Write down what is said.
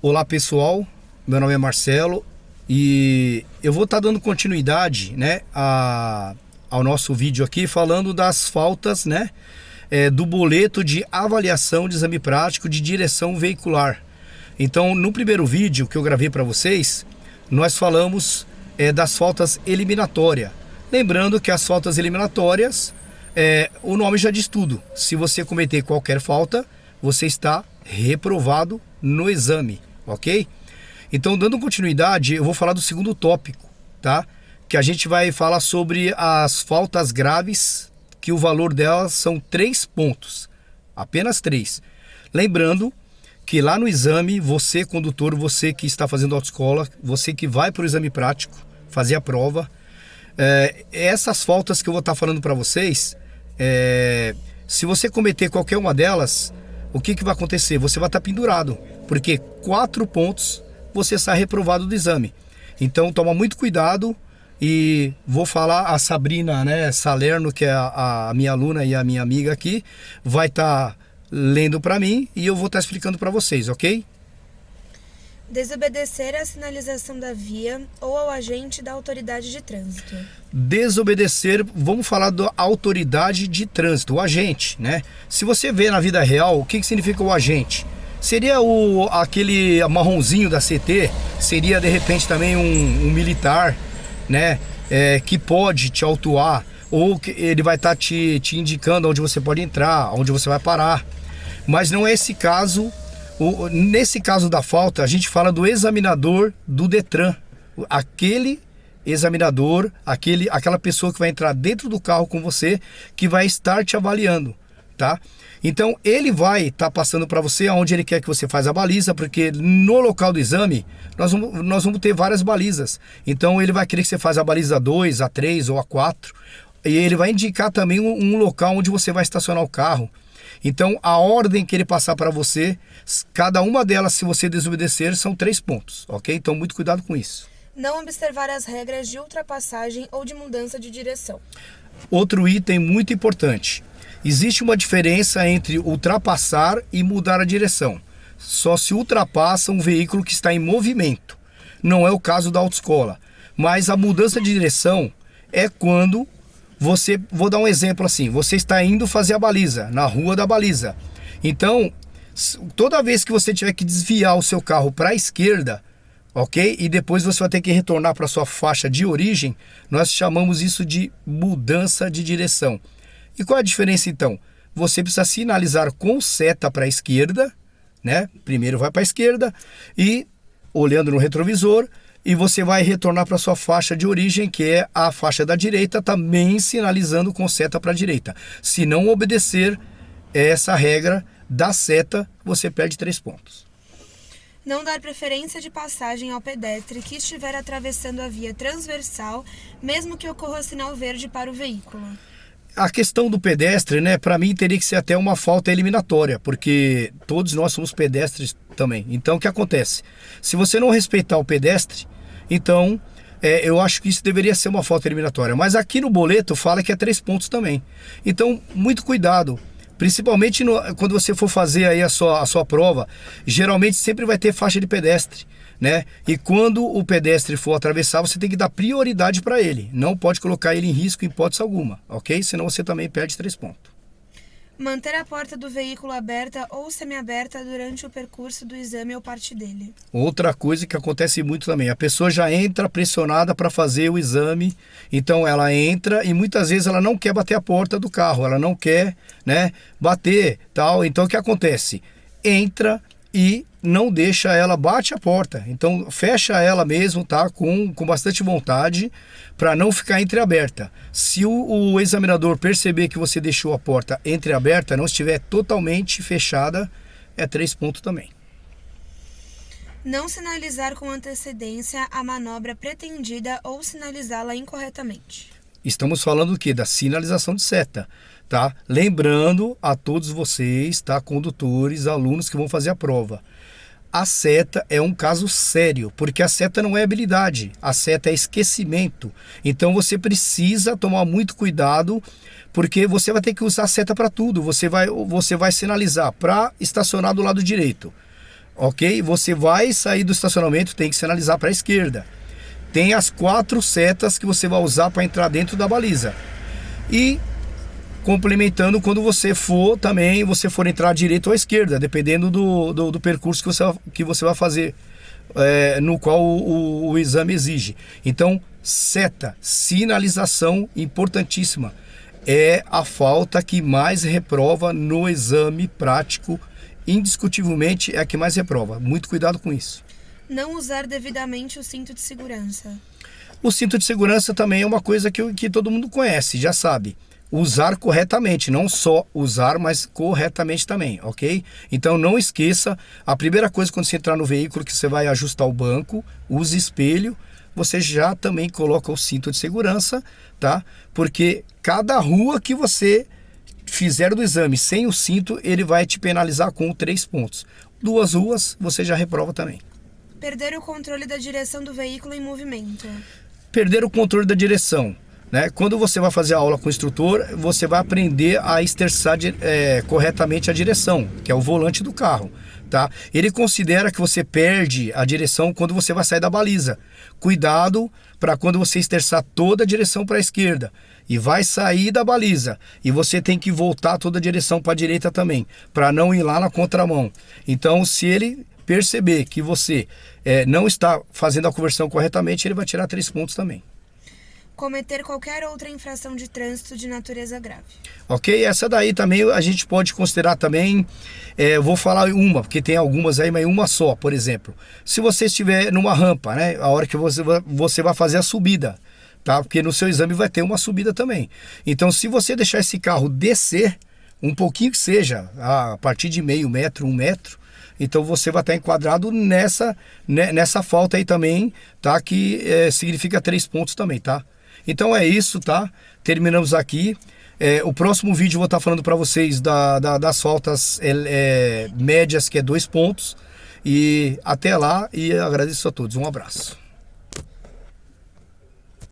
Olá pessoal, meu nome é Marcelo e eu vou estar dando continuidade, né, ao nosso vídeo aqui falando das faltas, né, do boleto de avaliação de exame prático de direção veicular. Então no primeiro vídeo que eu gravei para vocês, nós falamos das faltas eliminatórias. Lembrando que as faltas eliminatórias, o nome já diz tudo. Se você cometer qualquer falta, você está reprovado no exame, ok? Então, dando continuidade, eu vou falar do segundo tópico, tá? Que a gente vai falar sobre as faltas graves, que o valor delas são 3 pontos, apenas 3. Lembrando que lá no exame, você condutor, você que está fazendo autoescola, você que vai para o exame prático, fazer a prova, essas faltas que eu vou estar falando para vocês, se você cometer qualquer uma delas, o que vai acontecer? Você vai estar pendurado, porque 4 pontos você sai reprovado do exame. Então toma muito cuidado e vou falar, a Sabrina, né, Salerno, que é a minha aluna e a minha amiga aqui, vai estar lendo para mim e eu vou estar explicando para vocês, ok? Desobedecer à sinalização da via ou ao agente da autoridade de trânsito. Desobedecer, vamos falar da autoridade de trânsito, o agente, né? Se você vê na vida real, o que significa o agente? Seria aquele marronzinho da CT, seria de repente também um militar, né? Que pode te autuar, ou que ele vai estar te indicando onde você pode entrar, onde você vai parar. Mas não é esse caso. Nesse caso da falta, a gente fala do examinador do Detran. Aquele examinador, aquela pessoa que vai entrar dentro do carro com você, que vai estar te avaliando, tá? Então ele vai estar passando para você aonde ele quer que você faça a baliza, porque no local do exame nós vamos ter várias balizas. Então ele vai querer que você faça a baliza 2, a 3 ou a 4. E ele vai indicar também um local onde você vai estacionar o carro. Então a ordem que ele passar para você, cada uma delas, se você desobedecer, são 3 pontos, ok? Então muito cuidado com isso. Não observar as regras de ultrapassagem ou de mudança de direção. Outro item muito importante. Existe uma diferença entre ultrapassar e mudar a direção. Só se ultrapassa um veículo que está em movimento. Não é o caso da autoescola. Mas a mudança de direção é quando você, vou dar um exemplo assim, você está indo fazer a baliza, na rua da baliza. Então, toda vez que você tiver que desviar o seu carro para a esquerda, ok? E depois você vai ter que retornar para a sua faixa de origem, nós chamamos isso de mudança de direção. E qual é a diferença então? Você precisa sinalizar com seta para a esquerda, né? Primeiro vai para a esquerda e olhando no retrovisor, e você vai retornar para a sua faixa de origem, que é a faixa da direita, também sinalizando com seta para a direita. Se não obedecer essa regra da seta, você perde 3 pontos. Não dar preferência de passagem ao pedestre que estiver atravessando a via transversal, mesmo que ocorra sinal verde para o veículo. A questão do pedestre, né, para mim teria que ser até uma falta eliminatória, porque todos nós somos pedestres também. Então o que acontece? Se você não respeitar o pedestre, então eu acho que isso deveria ser uma falta eliminatória. Mas aqui no boleto fala que é 3 pontos também. Então muito cuidado, principalmente quando você for fazer aí a sua prova, geralmente sempre vai ter faixa de pedestre, né? E quando o pedestre for atravessar, você tem que dar prioridade para ele. Não pode colocar ele em risco em hipótese alguma, ok? Senão você também perde 3 pontos. Manter a porta do veículo aberta ou semiaberta durante o percurso do exame ou parte dele. Outra coisa que acontece muito também, a pessoa já entra pressionada para fazer o exame, então ela entra e muitas vezes ela não quer bater a porta do carro, ela não quer, né, bater, tal. Então o que acontece? Entra e não deixa ela, bate a porta, então fecha ela mesmo, tá, com bastante vontade, para não ficar entreaberta. Se o examinador perceber que você deixou a porta entreaberta, não estiver totalmente fechada, é 3 pontos também. Não sinalizar com antecedência a manobra pretendida ou sinalizá-la incorretamente. Estamos falando do quê? Da sinalização de seta, tá? Lembrando a todos vocês, tá, condutores, alunos que vão fazer a prova. A seta é um caso sério, porque a seta não é habilidade, a seta é esquecimento. Então você precisa tomar muito cuidado, porque você vai ter que usar a seta para tudo. Você vai sinalizar para estacionar do lado direito. ok? Você vai sair do estacionamento, tem que sinalizar para a esquerda. Tem as 4 setas que você vai usar para entrar dentro da baliza. E complementando, quando você for também, você for entrar à direita ou à esquerda, dependendo do percurso que você vai fazer, no qual o exame exige. Então, seta, sinalização, importantíssima. É a falta que mais reprova no exame prático, indiscutivelmente é a que mais reprova. Muito cuidado com isso. Não usar devidamente o cinto de segurança. O cinto de segurança também é uma coisa que todo mundo conhece, já sabe. Usar corretamente, não só usar, mas corretamente também, ok? Então não esqueça, a primeira coisa quando você entrar no veículo que você vai ajustar o banco, use espelho, você já também coloca o cinto de segurança, tá? Porque cada rua que você fizer do exame sem o cinto, ele vai te penalizar com 3 pontos. 2 ruas, você já reprova também. Perder o controle da direção do veículo em movimento. Perder o controle da direção. Né? Quando você vai fazer a aula com o instrutor, você vai aprender a esterçar corretamente a direção, que é o volante do carro. Tá? Ele considera que você perde a direção quando você vai sair da baliza. Cuidado para quando você esterçar toda a direção para a esquerda e vai sair da baliza. E você tem que voltar toda a direção para a direita também, para não ir lá na contramão. Então, se ele perceber que você não está fazendo a conversão corretamente, ele vai tirar 3 pontos também. Cometer qualquer outra infração de trânsito de natureza grave. Ok? Essa daí também a gente pode considerar também, vou falar uma, porque tem algumas aí, mas uma só, por exemplo. Se você estiver numa rampa, né? A hora que você vai fazer a subida, tá? Porque no seu exame vai ter uma subida também. Então, se você deixar esse carro descer, um pouquinho que seja, a partir de meio metro, 1 metro, então você vai estar enquadrado nessa falta aí também, tá? Que significa 3 pontos também, tá? Então é isso, tá? Terminamos aqui. O próximo vídeo eu vou estar falando para vocês das faltas médias, que é 2 pontos. E até lá, e agradeço a todos. Um abraço.